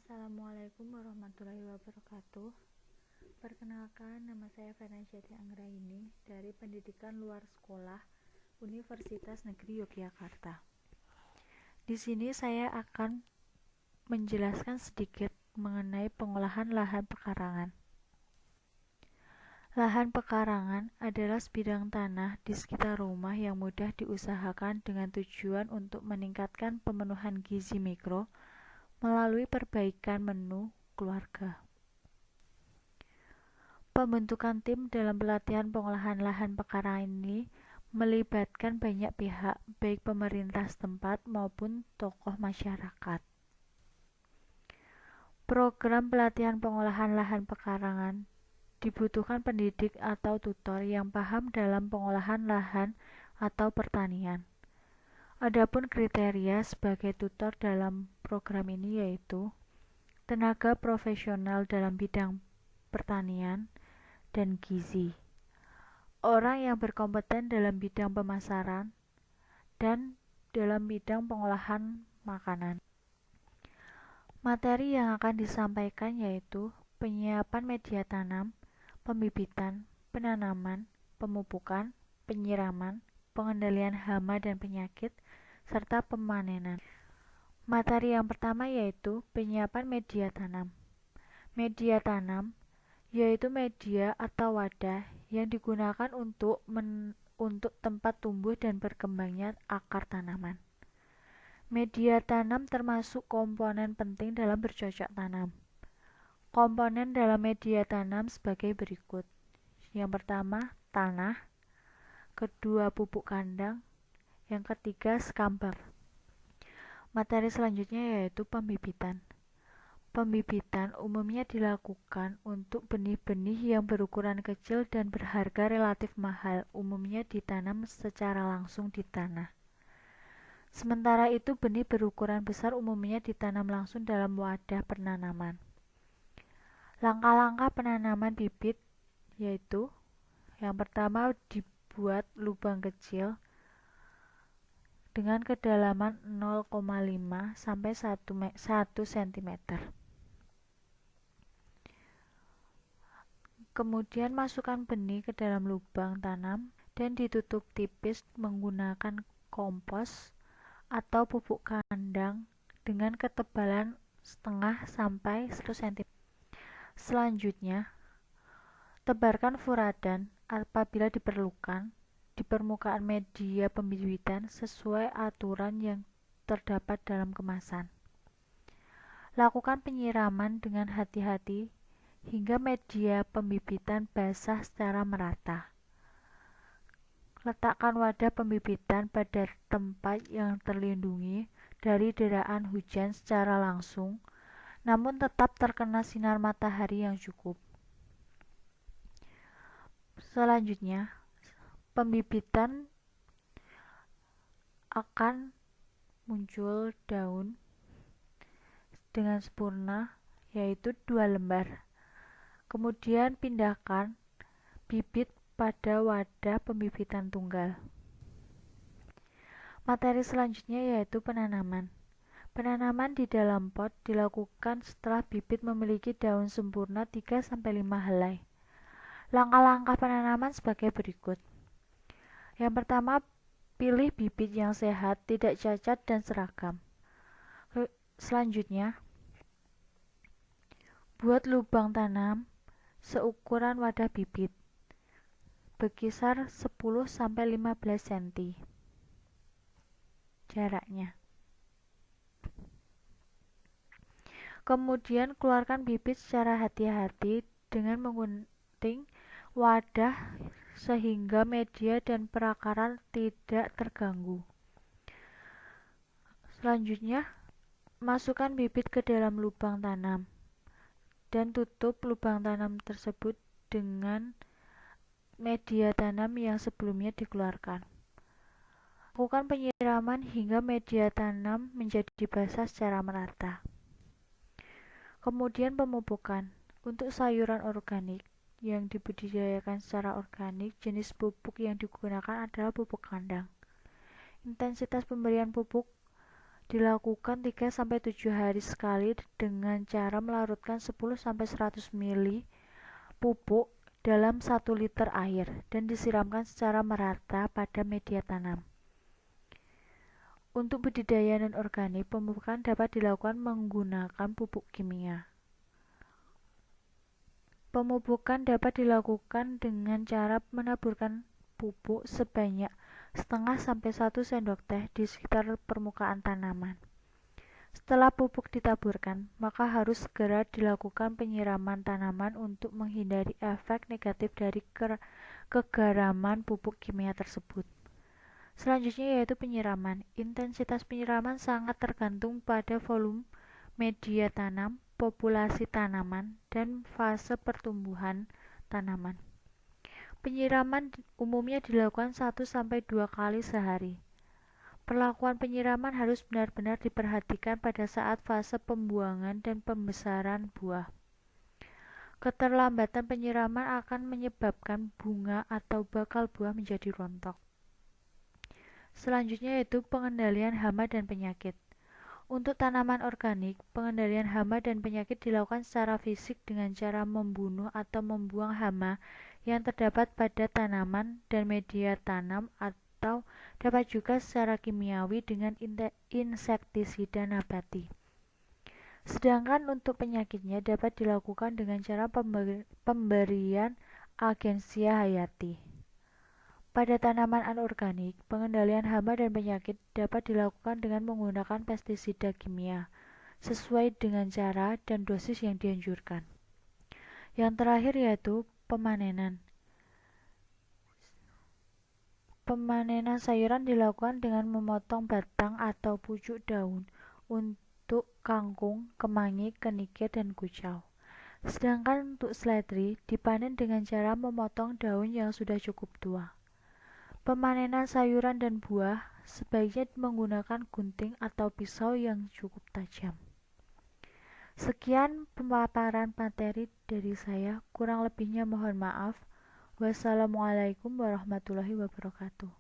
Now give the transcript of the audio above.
Assalamualaikum warahmatullahi wabarakatuh. Perkenalkan, nama saya Feransyati Anggraini dari Pendidikan Luar Sekolah Universitas Negeri Yogyakarta. Di sini saya akan menjelaskan sedikit mengenai pengolahan lahan pekarangan. Lahan pekarangan adalah sebidang tanah di sekitar rumah yang mudah diusahakan dengan tujuan untuk meningkatkan pemenuhan gizi mikro melalui perbaikan menu keluarga. Pembentukan tim dalam pelatihan pengolahan lahan pekarangan ini melibatkan banyak pihak, baik pemerintah setempat maupun tokoh masyarakat. Program pelatihan pengolahan lahan pekarangan dibutuhkan pendidik atau tutor yang paham dalam pengolahan lahan atau pertanian. Adapun kriteria sebagai tutor dalam program ini yaitu tenaga profesional dalam bidang pertanian dan gizi, orang yang berkompeten dalam bidang pemasaran dan dalam bidang pengolahan makanan. Materi yang akan disampaikan yaitu penyiapan media tanam, pembibitan, penanaman, pemupukan, penyiraman, pengendalian hama dan penyakit, serta pemanenan. Materi yang pertama yaitu penyiapan media tanam. Media tanam yaitu media atau wadah yang digunakan untuk tempat tumbuh dan berkembangnya akar tanaman. Media tanam termasuk komponen penting dalam bercocok tanam. Komponen dalam media tanam sebagai berikut. Yang pertama, tanah. Kedua, pupuk kandang. Yang ketiga, sekambang. Materi selanjutnya yaitu pembibitan. Pembibitan umumnya dilakukan untuk benih-benih yang berukuran kecil dan berharga relatif mahal, umumnya ditanam secara langsung di tanah. Sementara itu, benih berukuran besar umumnya ditanam langsung dalam wadah penanaman. Langkah-langkah penanaman bibit yaitu yang pertama, dibuat lubang kecil dengan kedalaman 0,5 sampai 1 cm. Kemudian masukkan benih ke dalam lubang tanam dan ditutup tipis menggunakan kompos atau pupuk kandang dengan ketebalan setengah sampai 1 cm. Selanjutnya, tebarkan furadan apabila diperlukan di permukaan media pembibitan sesuai aturan yang terdapat dalam kemasan. Lakukan penyiraman dengan hati-hati hingga media pembibitan basah secara merata. Letakkan wadah pembibitan pada tempat yang terlindungi dari deraan hujan secara langsung, namun tetap terkena sinar matahari yang cukup. Selanjutnya, pembibitan akan muncul daun dengan sempurna, yaitu 2 lembar. Kemudian pindahkan bibit pada wadah pembibitan tunggal. Materi selanjutnya yaitu penanaman. Penanaman di dalam pot dilakukan setelah bibit memiliki daun sempurna 3-5 helai. Langkah-langkah penanaman sebagai berikut. Yang pertama, pilih bibit yang sehat, tidak cacat dan seragam. Selanjutnya, buat lubang tanam seukuran wadah bibit, berkisar 10-15 cm jaraknya. Kemudian keluarkan bibit secara hati-hati dengan menggunting wadah sehingga media dan perakaran tidak terganggu. Selanjutnya, masukkan bibit ke dalam lubang tanam dan tutup lubang tanam tersebut dengan media tanam yang sebelumnya dikeluarkan. Lakukan penyiraman hingga media tanam menjadi basah secara merata. Kemudian pemupukan. Untuk sayuran organik yang dibudidayakan secara organik, jenis pupuk yang digunakan adalah pupuk kandang. Intensitas pemberian pupuk dilakukan 3-7 hari sekali dengan cara melarutkan 10-100 ml pupuk dalam 1 liter air dan disiramkan secara merata pada media tanam. Untuk budidaya non-organik, pemupukan dapat dilakukan menggunakan pupuk kimia. Pemupukan dapat dilakukan dengan cara menaburkan pupuk sebanyak setengah sampai 1 sendok teh di sekitar permukaan tanaman. Setelah pupuk ditaburkan, maka harus segera dilakukan penyiraman tanaman untuk menghindari efek negatif dari kegaraman pupuk kimia tersebut. Selanjutnya yaitu penyiraman. Intensitas penyiraman sangat tergantung pada volume media tanam, populasi tanaman, dan fase pertumbuhan tanaman. Penyiraman umumnya dilakukan 1-2 kali sehari. Perlakuan penyiraman harus benar-benar diperhatikan pada saat fase pembuangan dan pembesaran buah. Keterlambatan penyiraman akan menyebabkan bunga atau bakal buah menjadi rontok. Selanjutnya yaitu pengendalian hama dan penyakit. Untuk tanaman organik, pengendalian hama dan penyakit dilakukan secara fisik dengan cara membunuh atau membuang hama yang terdapat pada tanaman dan media tanam, atau dapat juga secara kimiawi dengan insektisida nabati. Sedangkan untuk penyakitnya dapat dilakukan dengan cara pemberian agensia hayati. Pada tanaman anorganik, pengendalian hama dan penyakit dapat dilakukan dengan menggunakan pestisida kimia, sesuai dengan cara dan dosis yang dianjurkan. Yang terakhir yaitu pemanenan. Pemanenan sayuran dilakukan dengan memotong batang atau pucuk daun untuk kangkung, kemangi, kenikir, dan kucau. Sedangkan untuk seledri dipanen dengan cara memotong daun yang sudah cukup tua. Pemanenan sayuran dan buah sebaiknya menggunakan gunting atau pisau yang cukup tajam. Sekian pemaparan materi dari saya, kurang lebihnya mohon maaf. Wassalamualaikum warahmatullahi wabarakatuh.